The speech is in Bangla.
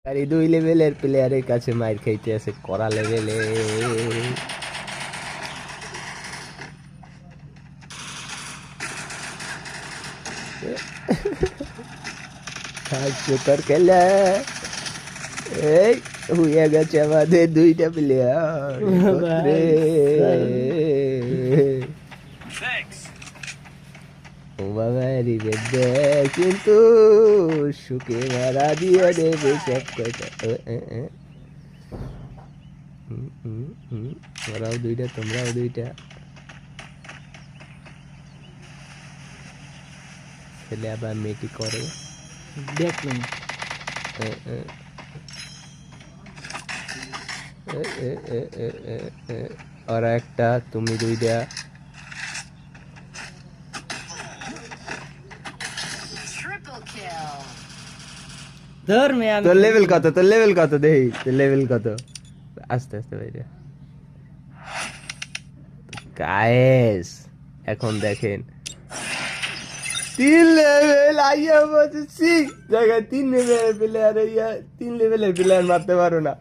আর এই 2 লেভেলের প্লেয়ারের কাছে মাইর খাইতে আছে করা লেভেলে। সুপার খেলা এই হইয়া গেছে আমাদের 2টা প্লেয়ার রে। ও বাবা রিভেঞ্জ দেয় কিন্তু সুখে মারা দিয়ে দেবে সব কয়টা। ওরাও 2টা তোমরাও 2টা। ছেলে আবার মেয়েটি করে দেখুন ওরা একটা তুমি 2টা। ধর মে আমি তোর লেভেল কত দেখি তোর লেভেল কত। আস্তে আস্তে বাইরে গায়েস এখন দেখেন 3 লেভেল আইয়া বলছি জায়গায় 3 লেভেলের প্লেয়ার 3 লেভেলের প্লেয়ার মারতে পারো না।